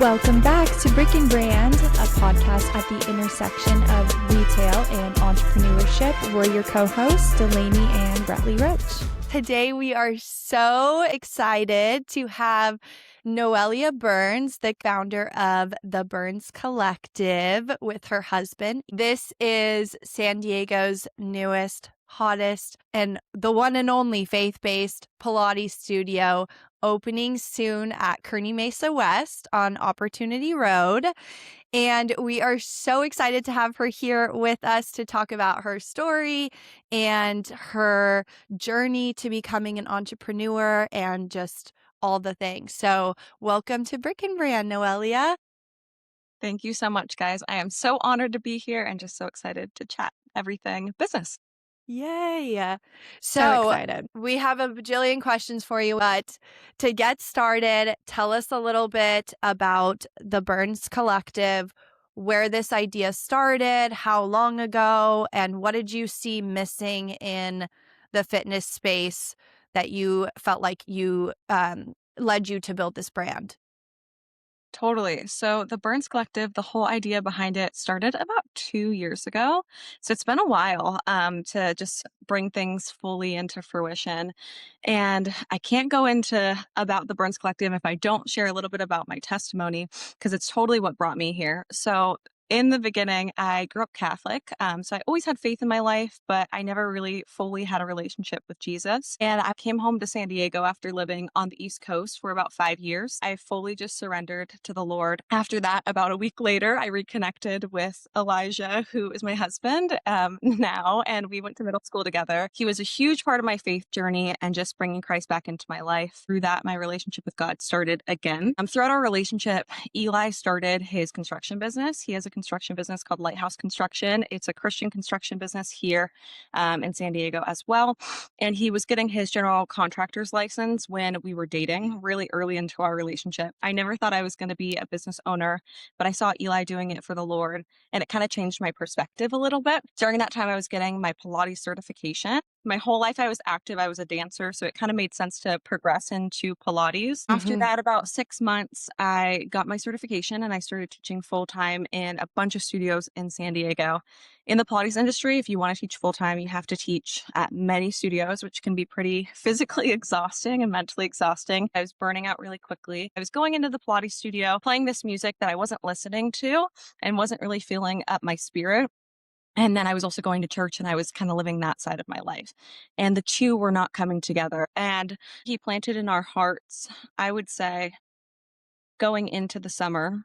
Welcome back to Brick and Brand, a podcast at the intersection of retail and entrepreneurship. We're your co-hosts, Delaney and Bradley Roach. Today, we are so excited to have Noelia Burns, the founder of the Burns Collective, with her husband. This is San Diego's newest, hottest, and the one and only faith-based Pilates studio, opening soon at Kearny Mesa West on Opportunity Road. And we are so excited to have her here with us to talk about her story and her journey to becoming an entrepreneur and just all the things. So welcome to Brick and Brand, Noelia. Thank you so much, guys. I am so honored to be here and just so excited to chat everything business. Yay. So excited. We have a bajillion questions for you, but to get started, tell us a little bit about the Burns Collective, where this idea started, how long ago, and what did you see missing in the fitness space that you felt like you led you to build this brand? Totally. So the Burns Collective, the whole idea behind it started about 2 years ago. So it's been a while to just bring things fully into fruition. And I can't go into about the Burns Collective if I don't share a little bit about my testimony, because it's totally what brought me here. So in the beginning, I grew up Catholic. So I always had faith in my life, but I never really fully had a relationship with Jesus. And I came home to San Diego after living on the East Coast for about 5 years. I fully just surrendered to the Lord. After that, about a week later, I reconnected with Elijah, who is my husband now, and we went to middle school together. He was a huge part of my faith journey and just bringing Christ back into my life. Through that, my relationship with God started again. Throughout our relationship, Eli started his construction business. He has a construction business called Lighthouse Construction. It's a Christian construction business here in San Diego as well. And he was getting his general contractor's license when we were dating really early into our relationship. I never thought I was going to be a business owner, but I saw Eli doing it for the Lord, and it kind of changed my perspective a little bit. During that time, I was getting my Pilates certification. My whole life I was active. I was a dancer, so it kind of made sense to progress into Pilates. After that, about 6 months, I got my certification and I started teaching full-time in a bunch of studios in San Diego. In the Pilates industry, if you want to teach full-time, you have to teach at many studios, which can be pretty physically exhausting and mentally exhausting. I was burning out really quickly. I was going into the Pilates studio, playing this music that I wasn't listening to and wasn't really feeling up my spirit. And then I was also going to church and I was kind of living that side of my life. And the two were not coming together. And he planted in our hearts, I would say, going into the summer,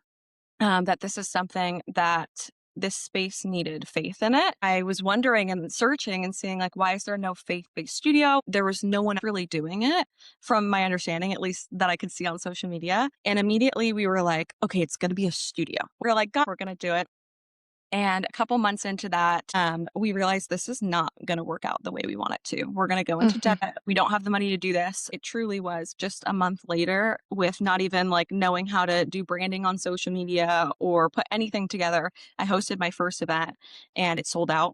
that this is something that this space needed faith in it. I was wondering and searching and seeing, like, why is there no faith-based studio? There was no one really doing it, from my understanding, at least that I could see on social media. And immediately we were like, okay, it's going to be a studio. We're like, God, we're going to do it. And a couple months into that, we realized this is not going to work out the way we want it to. We're going to go into debt. We don't have the money to do this. It truly was just a month later, with not even like knowing how to do branding on social media or put anything together. I hosted my first event and it sold out.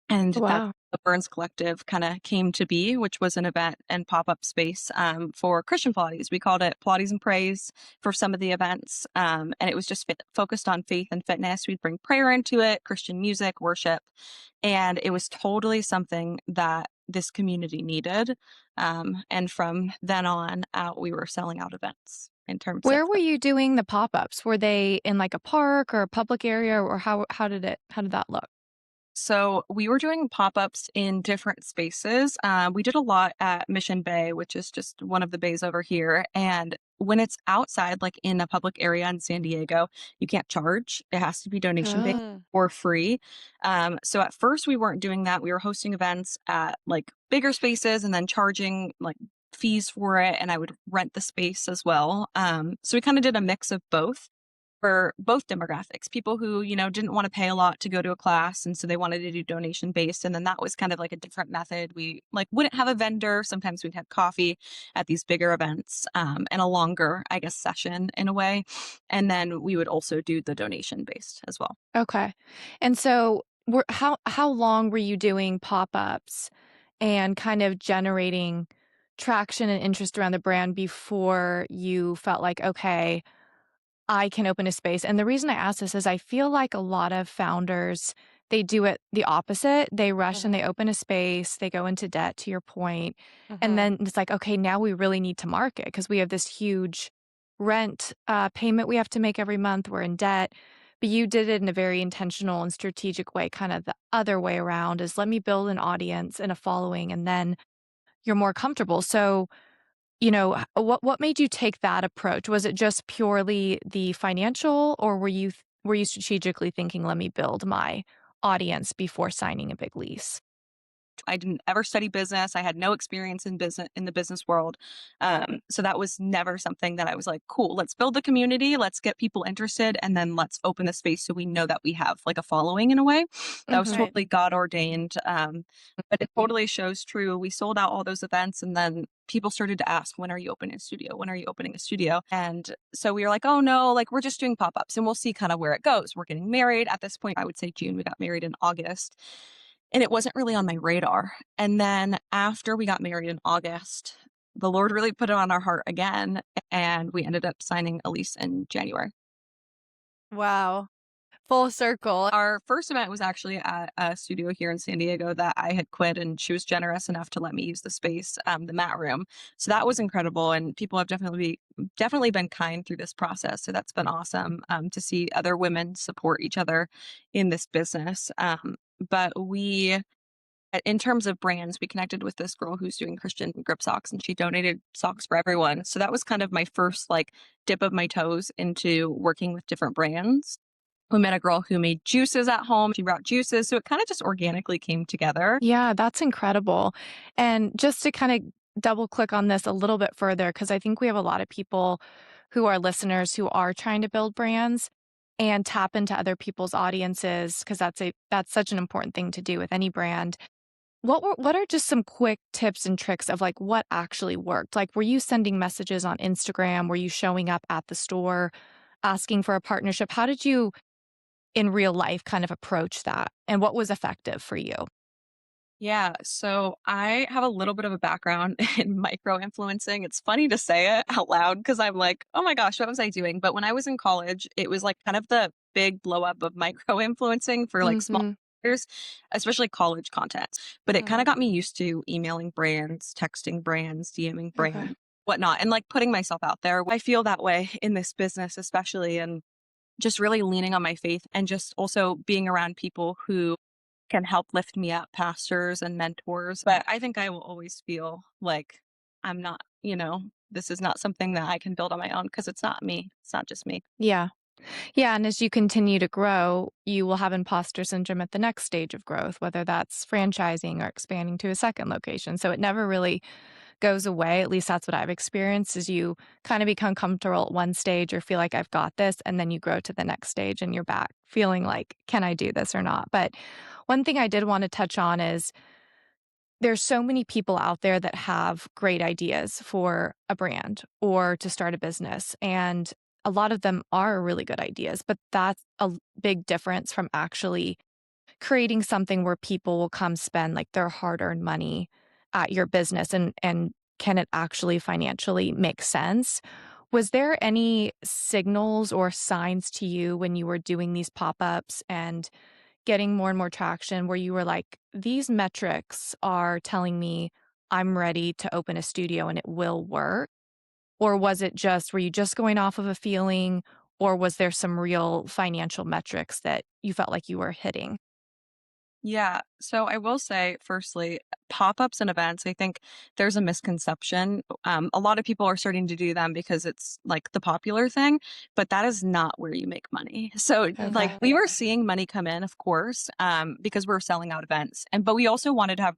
And that's the Burns Collective kind of came to be, which was an event and pop-up space for Christian Pilates. We called it Pilates and Praise for some of the events. And it was just focused on faith and fitness. We'd bring prayer into it, Christian music, worship. And it was totally something that this community needed. And from then on out, we were selling out events. In terms Where of were you doing the pop-ups? Were they in like a park or a public area, or how did that look? So we were doing pop-ups in different spaces. We did a lot at Mission Bay, which is just one of the bays over here. And when it's outside, like in a public area in San Diego, you can't charge. It has to be donation-based or free. So at first we weren't doing that. We were hosting events at like bigger spaces and then charging like fees for it. And I would rent the space as well. So we kind of did a mix of both. For both demographics, people who, didn't want to pay a lot to go to a class. And so they wanted to do donation based. And then that was kind of like a different method. We wouldn't have a vendor. Sometimes we'd have coffee at these bigger events, and a longer, I guess, session in a way. And then we would also do the donation based as well. Okay. And so how long were you doing pop-ups and kind of generating traction and interest around the brand before you felt like, okay, I can open a space. And the reason I ask this is I feel like a lot of founders, they do it the opposite. They rush and Mhm, they open a space, they go into debt to your point, and mhm. then it's like, okay, now we really need to market because we have this huge rent payment we have to make every month. We're in debt. But you did it in a very intentional and strategic way, kind of the other way around is let me build an audience and a following, and then you're more comfortable. So what made you take that approach? Was it just purely the financial, or were you strategically thinking, "Let me build my audience before signing a big lease?" I didn't ever study business. I had no experience in the business world. So that was never something that I was like, cool, let's build the community, let's get people interested, and then let's open the space so we know that we have like a following in a way. That was Mhm. Right. totally God ordained. But it totally shows true. We sold out all those events, and then people started to ask, when are you opening a studio? When are you opening a studio? And so we were like, oh no, like we're just doing pop ups and we'll see kind of where it goes. We're getting married at this point. I would say June. We got married in August. And it wasn't really on my radar. And then after we got married in August, the Lord really put it on our heart again, and we ended up signing a lease in January. Wow. Full circle. Our first event was actually at a studio here in San Diego that I had quit, and she was generous enough to let me use the space, the mat room. So that was incredible, and people have definitely been kind through this process. So that's been awesome to see other women support each other in this business. But we in terms of brands, we connected with this girl who's doing Christian grip socks and she donated socks for everyone. So that was kind of my first like dip of my toes into working with different brands. We met a girl who made juices at home. She brought juices. So it kind of just organically came together. Yeah, that's incredible. And just to kind of double click on this a little bit further, because I think we have a lot of people who are listeners who are trying to build brands and tap into other people's audiences, because that's such an important thing to do with any brand. What are just some quick tips and tricks of, like, what actually worked? Like, were you sending messages on Instagram? Were you showing up at the store, asking for a partnership? How did you, in real life, kind of approach that? And what was effective for you? Yeah, so I have a little bit of a background in micro influencing. It's funny to say it out loud because I'm like, oh my gosh, what was I doing? But when I was in college, it was like kind of the big blow up of micro influencing for like small Mhm. creators, especially college content. But it kind of Mhm. got me used to emailing brands, texting brands, DMing Okay. brands, whatnot, and like putting myself out there. I feel that way in this business, especially, and just really leaning on my faith and just also being around people who can help lift me up, pastors and mentors. But I think I will always feel like I'm not, this is not something that I can build on my own because it's not me. It's not just me. Yeah. Yeah, and as you continue to grow, you will have imposter syndrome at the next stage of growth, whether that's franchising or expanding to a second location. So it never really goes away. At least that's what I've experienced is you kind of become comfortable at one stage or feel like I've got this, and then you grow to the next stage and you're back feeling like, can I do this or not? But one thing I did want to touch on is there's so many people out there that have great ideas for a brand or to start a business. And a lot of them are really good ideas, but that's a big difference from actually creating something where people will come spend like their hard-earned money at your business and can it actually financially make sense? Was there any signals or signs to you when you were doing these pop-ups and getting more and more traction where you were like, these metrics are telling me I'm ready to open a studio and it will work? Or was it just, were you just going off of a feeling? Or was there some real financial metrics that you felt like you were hitting? Yeah. So I will say, firstly, pop ups and events, I think there's a misconception. A lot of people are starting to do them because it's like the popular thing, but that is not where you make money. So, like, Okay. we were seeing money come in, of course, because we are selling out events. But we also wanted to have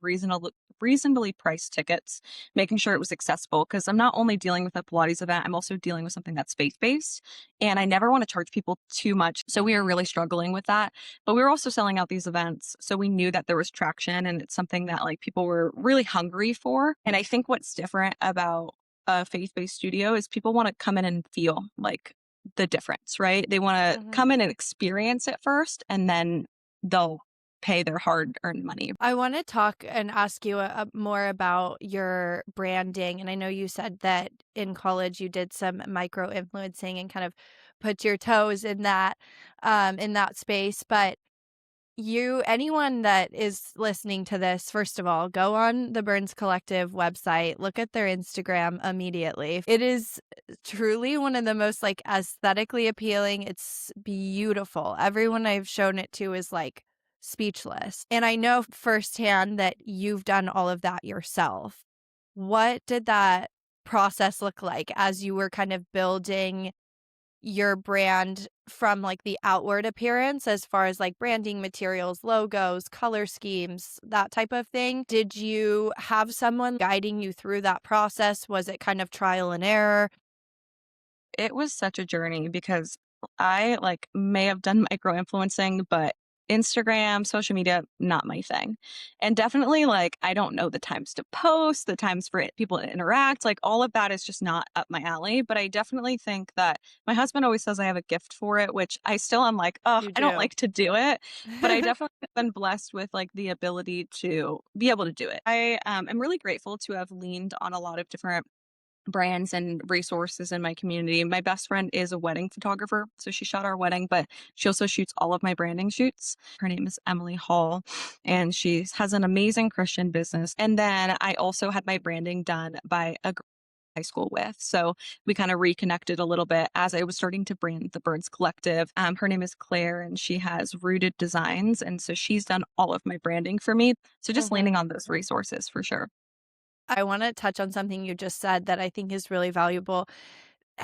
reasonably priced tickets, making sure it was accessible because I'm not only dealing with a Pilates event, I'm also dealing with something that's faith based. And I never want to charge people too much. So we are really struggling with that. But we were also selling out these events. So we knew that there was traction and it's something that like people were really hungry for. And I think what's different about a faith-based studio is people want to come in and feel like the difference, right? They want to Mhm. come in and experience it first and then they'll pay their hard-earned money. I want to talk and ask you more about your branding. And I know you said that in college you did some micro influencing and kind of put your toes in that space. But anyone that is listening to this, first of all, go on the Burns Collective website, look at their Instagram immediately. It is truly one of the most like aesthetically appealing. It's beautiful. Everyone I've shown it to is like speechless. And I know firsthand that you've done all of that yourself. What did that process look like as you were kind of building your brand from like the outward appearance, as far as like branding materials, logos, color schemes, that type of thing? Did you have someone guiding you through that process? Was it kind of trial and error? It was such a journey because I like may have done micro influencing, but Instagram, social media, not my thing. And definitely like I don't know the times to post, the times for people to interact, like all of that is just not up my alley. But I definitely think that my husband always says I have a gift for it, which I still am like, oh, You I don't do. like to do it. But I definitely have been blessed with like the ability to be able to do it. I am really grateful to have leaned on a lot of different brands and resources in my community. My best friend is a wedding photographer, so she shot our wedding, but she also shoots all of my branding shoots. Her name is Emily Hall, and she has an amazing Christian business. And then I also had my branding done by a girl I high school with. So we kind of reconnected a little bit as I was starting to brand the Burns Collective. Her name is Claire and she has Rooted Designs. And so she's done all of my branding for me. So just leaning on those resources for sure. I want to touch on something you just said that I think is really valuable.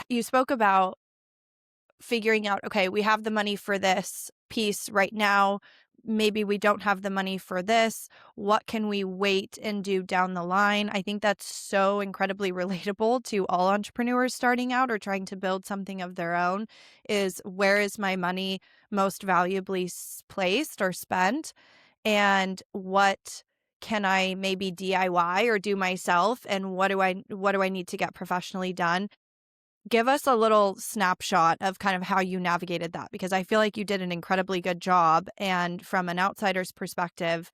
You spoke about figuring out, okay, we have the money for this piece right now. Maybe we don't have the money for this. What can we wait and do down the line? I think that's so incredibly relatable to all entrepreneurs starting out or trying to build something of their own, is where is my money most valuably placed or spent? And what can I maybe DIY or do myself? And what do I need to get professionally done? Give us a little snapshot of kind of how you navigated that, because I feel like you did an incredibly good job. And from an outsider's perspective,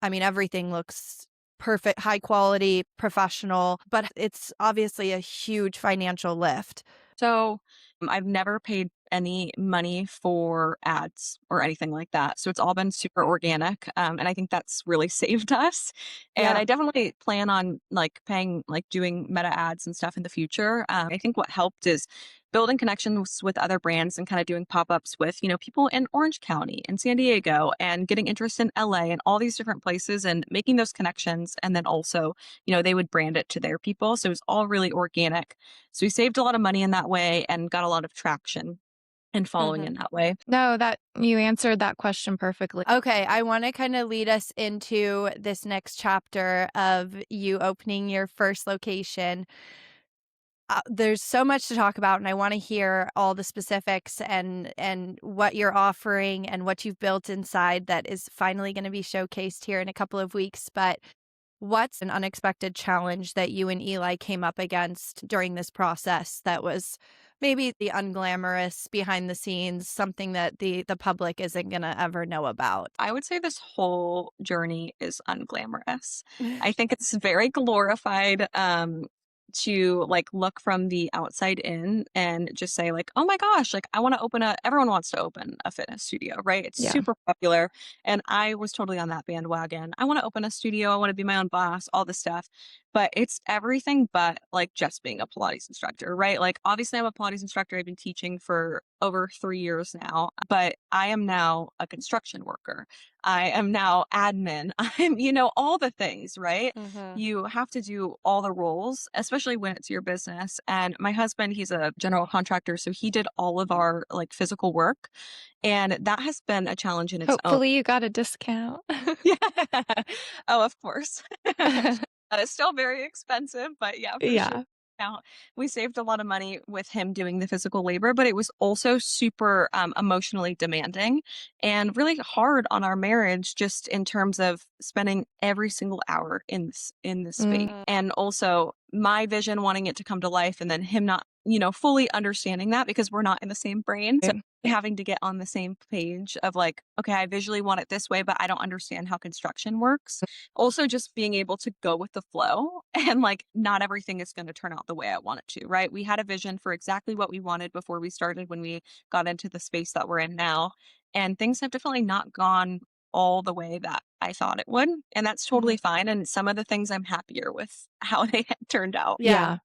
I mean, everything looks perfect, high quality, professional, but it's obviously a huge financial lift. So I've never paid any money for ads or anything like that. So it's all been super organic. And I think that's really saved us. And Yeah. I definitely plan on like paying, like doing meta ads and stuff in the future. I think what helped is building connections with other brands and kind of doing pop-ups with, people in Orange County and San Diego and getting interest in LA and all these different places and making those connections. And then also, they would brand it to their people. So it was all really organic. So we saved a lot of money in that way and got a lot of traction and following in that way. No, that you answered that question perfectly. Okay, I want to kind of lead us into this next chapter of you opening your first location. There's so much to talk about, and I want to hear all the specifics and what you're offering and what you've built inside that is finally going to be showcased here in a couple of weeks. But what's an unexpected challenge that you and Eli came up against during this process that was maybe the unglamorous behind the scenes, something that the public isn't going to ever know about? I would say this whole journey is unglamorous. I think it's very glorified to like look from the outside in and just say like, oh my gosh, like I want to everyone wants to open a fitness studio, right? It's Yeah. super popular. And I was totally on that bandwagon. I want to open a studio. I want to be my own boss, all this stuff. But it's everything but like just being a Pilates instructor, right? Like obviously I'm a Pilates instructor. I've been teaching for over 3 years now, but I am now a construction worker. I am now admin. I'm, all the things, right? Mm-hmm. You have to do all the roles, especially when it's your business. And my husband, he's a general contractor, so he did all of our like physical work. And that has been a challenge in its own. Hopefully you got a discount. Yeah. Oh, of course. It's still very expensive, but yeah, for sure. Yeah. Now, we saved a lot of money with him doing the physical labor, but it was also super emotionally demanding and really hard on our marriage, just in terms of spending every single hour in this space, and also my vision wanting it to come to life, and then him not, fully understanding that because we're not in the same brain. So having to get on the same page of like, okay, I visually want it this way, but I don't understand how construction works. Also, just being able to go with the flow and like not everything is going to turn out the way I want it to, right? We had a vision for exactly what we wanted before we started when we got into the space that we're in now. And things have definitely not gone all the way that I thought it would. And that's totally Mhm. fine. And some of the things I'm happier with how they had turned out. Yeah. Yeah.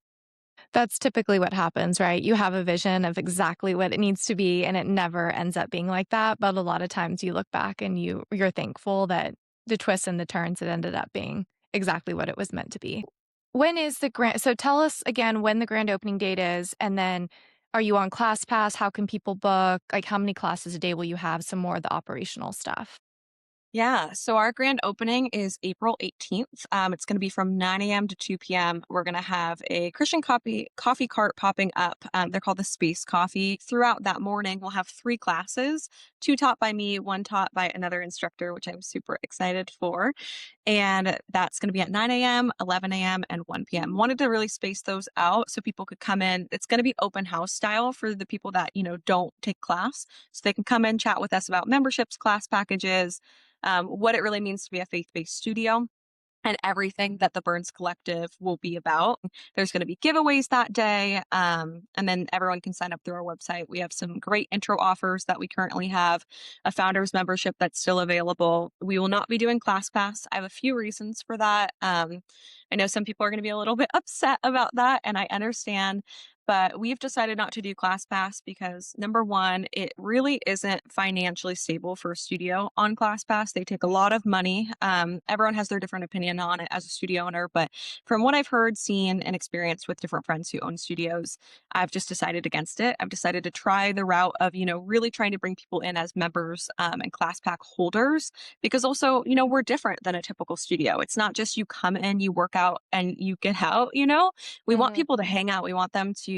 That's typically what happens, right? You have a vision of exactly what it needs to be, and it never ends up being like that. But a lot of times you look back and you're thankful that the twists and the turns, it ended up being exactly what it was meant to be. When is the grand so tell us again when the grand opening date is, and then are you on ClassPass? How can people book? Like, how many classes a day will you have? Some more of the operational stuff. Yeah, so our grand opening is April 18th. It's going to be from 9 a.m. to 2 p.m. We're going to have a Christian coffee cart popping up. They're called the Space Coffee. Throughout that morning, we'll have 3 classes, 2 taught by me, 1 taught by another instructor, which I'm super excited for. And that's going to be at 9 a.m., 11 a.m., and 1 p.m. Wanted to really space those out so people could come in. It's going to be open house style for the people that, don't take class. So they can come in, chat with us about memberships, class packages, what it really means to be a faith-based studio and everything that the Burns Collective will be about. There's going to be giveaways that day, and then everyone can sign up through our website. We have some great intro offers that we currently have, a founder's membership that's still available. We will not be doing ClassPass. I have a few reasons for that. I know some people are going to be a little bit upset about that, and I understand. But we've decided not to do ClassPass because number one, it really isn't financially stable for a studio on ClassPass. They take a lot of money. Everyone has their different opinion on it as a studio owner, but from what I've heard, seen, and experienced with different friends who own studios, I've just decided against it. I've decided to try the route of, really trying to bring people in as members and class pack holders because also, we're different than a typical studio. It's not just you come in, you work out, and you get out. We want Mhm. people to hang out. We want them to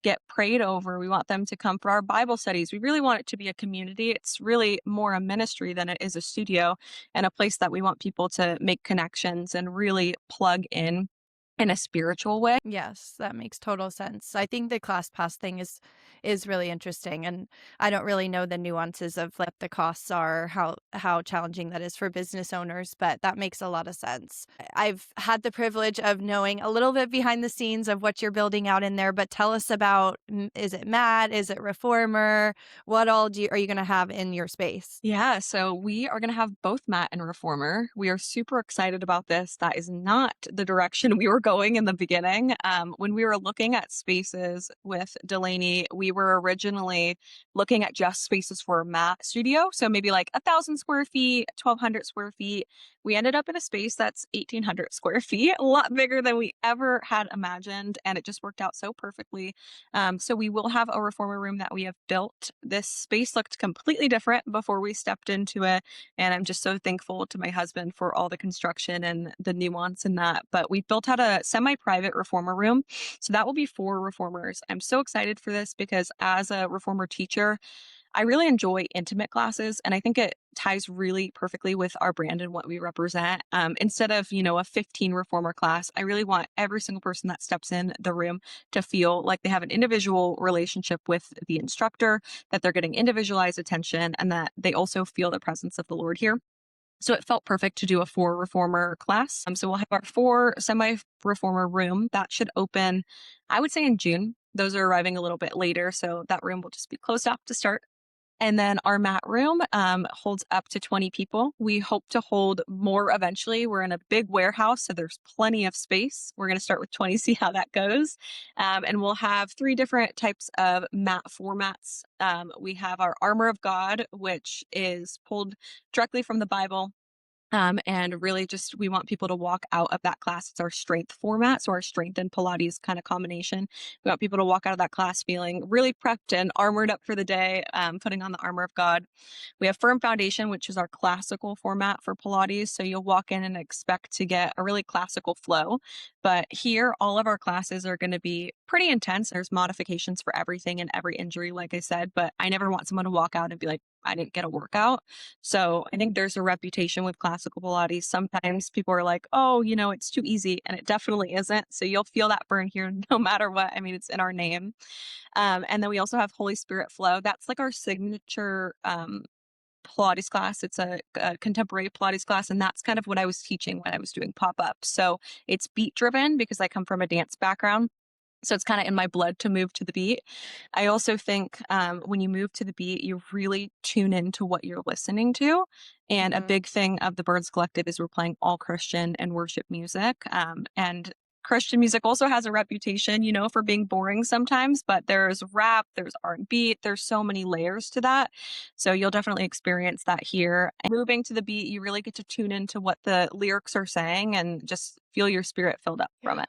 get prayed over. We want them to come for our Bible studies. We really want it to be a community. It's really more a ministry than it is a studio and a place that we want people to make connections and really plug in a spiritual way. Yes, that makes total sense. I think the class pass thing is really interesting, and I don't really know the nuances of what the costs are, how challenging that is for business owners, but that makes a lot of sense. I've had the privilege of knowing a little bit behind the scenes of what you're building out in there, but tell us about is it mat, is it reformer? What all are you going to have in your space? Yeah, so we are going to have both Matt and Reformer. We are super excited about this. That is not the direction we were going in the beginning. When we were looking at spaces with Delaney, we were originally looking at just spaces for a Matt studio. So maybe like 1,000 square feet, 1,200 square feet. We ended up in a space that's 1,800 square feet, a lot bigger than we ever had imagined. And it just worked out so perfectly. So we will have a reformer room that we have built. This space looked completely different before we stepped into it. And I'm just so thankful to my husband for all the construction and the nuance in that. But we built out a semi-private reformer room. So that will be for reformers. I'm so excited for this because as a reformer teacher, I really enjoy intimate classes, and I think it ties really perfectly with our brand and what we represent. Instead of, a 15 reformer class, I really want every single person that steps in the room to feel like they have an individual relationship with the instructor, that they're getting individualized attention, and that they also feel the presence of the Lord here. So it felt perfect to do a 4 reformer class. So we'll have our 4 semi reformer room that should open, I would say in June. Those are arriving a little bit later. So that room will just be closed off to start. And then our mat room holds up to 20 people. We hope to hold more eventually. We're in a big warehouse, so there's plenty of space. We're going to start with 20, see how that goes. And we'll have 3 different types of mat formats. We have our Armor of God, which is pulled directly from the Bible. And really just we want people to walk out of that class. It's our strength format. So our strength and Pilates kind of combination. We want people to walk out of that class feeling really prepped and armored up for the day, putting on the armor of God. We have firm foundation, which is our classical format for Pilates. So you'll walk in and expect to get a really classical flow. But here, all of our classes are going to be pretty intense. There's modifications for everything and every injury, like I said, but I never want someone to walk out and be like, I didn't get a workout. So I think there's a reputation with classical Pilates. Sometimes people are like, oh, it's too easy. And it definitely isn't. So you'll feel that burn here no matter what. I mean, it's in our name. And then we also have Holy Spirit Flow. That's like our signature Pilates class. It's a contemporary Pilates class, and that's kind of what I was teaching when I was doing pop-up. So it's beat driven because I come from a dance background. So it's kind of in my blood to move to the beat. I also think when you move to the beat, you really tune into what you're listening to. And a Mhm. big thing of the Birds Collective is we're playing all Christian and worship music. And Christian music also has a reputation, for being boring sometimes, but there's rap, there's R&B, there's so many layers to that. So you'll definitely experience that here. And moving to the beat, you really get to tune into what the lyrics are saying and just feel your spirit filled up from it.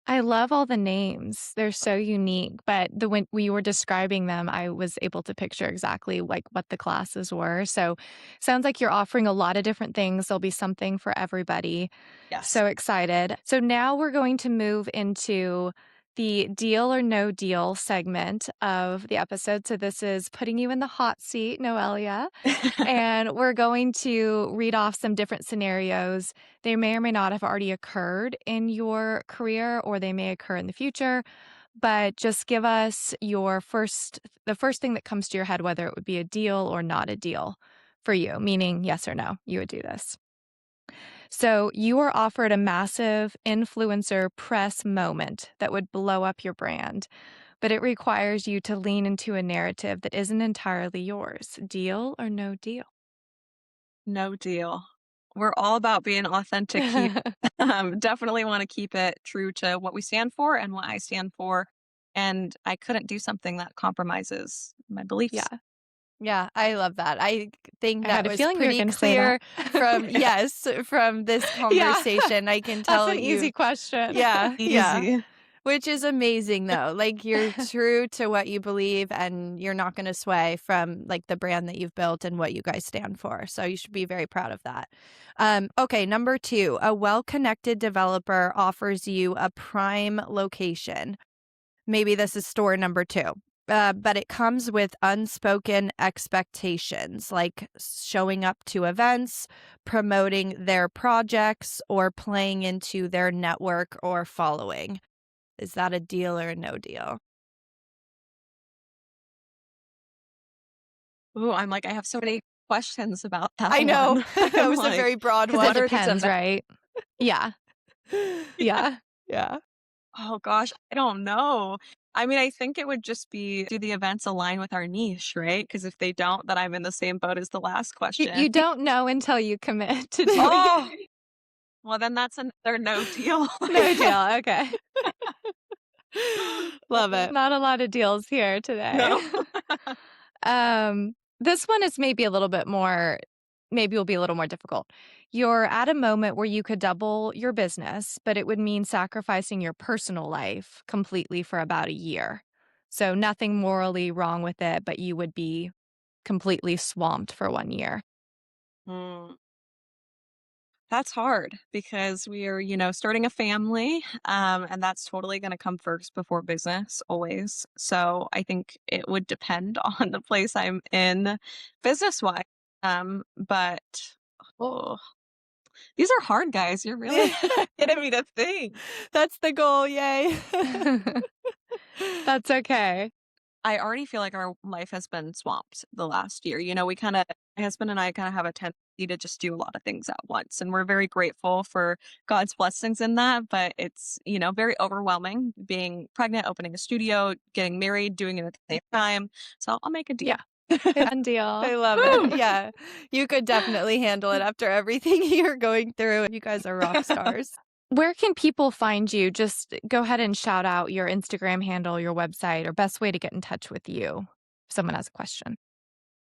I love all the names. They're so unique, but when we were describing them, I was able to picture exactly like what the classes were. So sounds like you're offering a lot of different things. There'll be something for everybody. Yes. So excited. So now we're going to move into the deal or no deal segment of the episode. So this is putting you in the hot seat, Noelia. And we're going to read off some different scenarios. They may or may not have already occurred in your career, or they may occur in the future. But just give us the first thing that comes to your head, whether it would be a deal or not a deal for you, meaning yes or no, you would do this. So you are offered a massive influencer press moment that would blow up your brand, but it requires you to lean into a narrative that isn't entirely yours. Deal or no deal? No deal. We're all about being authentic here. Definitely want to keep it true to what we stand for and what I stand for. And I couldn't do something that compromises my Yeah. beliefs. Yeah, I love that. I think I that had a was feeling you were pretty gonna say clear that. from yes, from this Yeah. conversation. I can That's tell an easy you. question. Yeah, yeah. Easy. Which is amazing though. Like you're true to what you believe and you're not going to sway from like the brand that you've built and what you guys stand for. So you should be very proud of that. Okay, number 2, a well-connected developer offers you a prime location. Maybe this is store number 2. But it comes with unspoken expectations, like showing up to events, promoting their projects, or playing into their network or following. Is that a deal or a no deal? Ooh, I'm like, I have so many questions about that I know. one. That I'm was a like, very broad Because it what one. are these depends, events? right? Yeah. Yeah. Yeah. Oh gosh, I don't know. I mean, I think it would just be, do the events align with our niche, right? Because if they don't, then I'm in the same boat as the last question. You don't know until you commit to doing Oh, it. well, then that's another no deal. No deal, okay. Love it. Not a lot of deals here today. No. This one is maybe will be a little more difficult. You're at a moment where you could double your business, but it would mean sacrificing your personal life completely for about a year. So nothing morally wrong with it, but you would be completely swamped for 1 year. Mm. That's hard because we are, starting a family, and that's totally going to come first before business, always. So I think it would depend on the place I'm in business wise. But oh, these are hard, guys. You're really getting me to think. That's the goal. Yay. That's okay. I already feel like our life has been swamped the last year. My husband and I kind of have a tendency to just do a lot of things at once. And we're very grateful for God's blessings in that. But it's, very overwhelming being pregnant, opening a studio, getting married, doing it at the same time. So I'll make a deal. Yeah. Good deal. I love it. Yeah. You could definitely handle it after everything you're going through. You guys are rock stars. Where can people find you? Just go ahead and shout out your Instagram handle, your website, or best way to get in touch with you if someone has a question.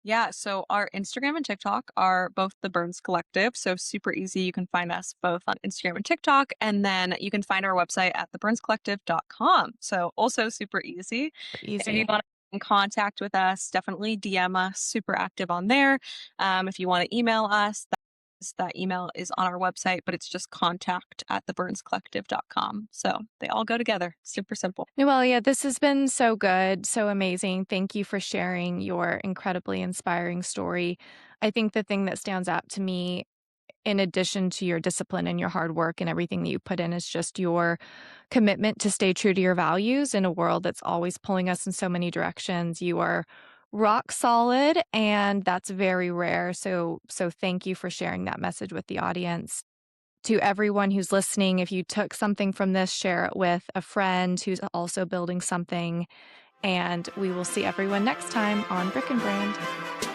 Yeah, so our Instagram and TikTok are both the Burns Collective. So super easy. You can find us both on Instagram and TikTok. And then you can find our website at theburnscollective.com. So also super easy. If you Easy. want to get in contact with us, definitely DM us, super active on there. If you want to email us, that email is on our website, but it's just contact at theburnscollective.com. So they all go together. Super simple. Noelia, this has been so good, so amazing. Thank you for sharing your incredibly inspiring story. I think the thing that stands out to me, in addition to your discipline and your hard work and everything that you put in, is just your commitment to stay true to your values in a world that's always pulling us in so many directions. You are rock solid, and that's very rare. So thank you for sharing that message with the audience. To everyone who's listening, if you took something from this, share it with a friend who's also building something, and we will see everyone next time on Brick and Brand.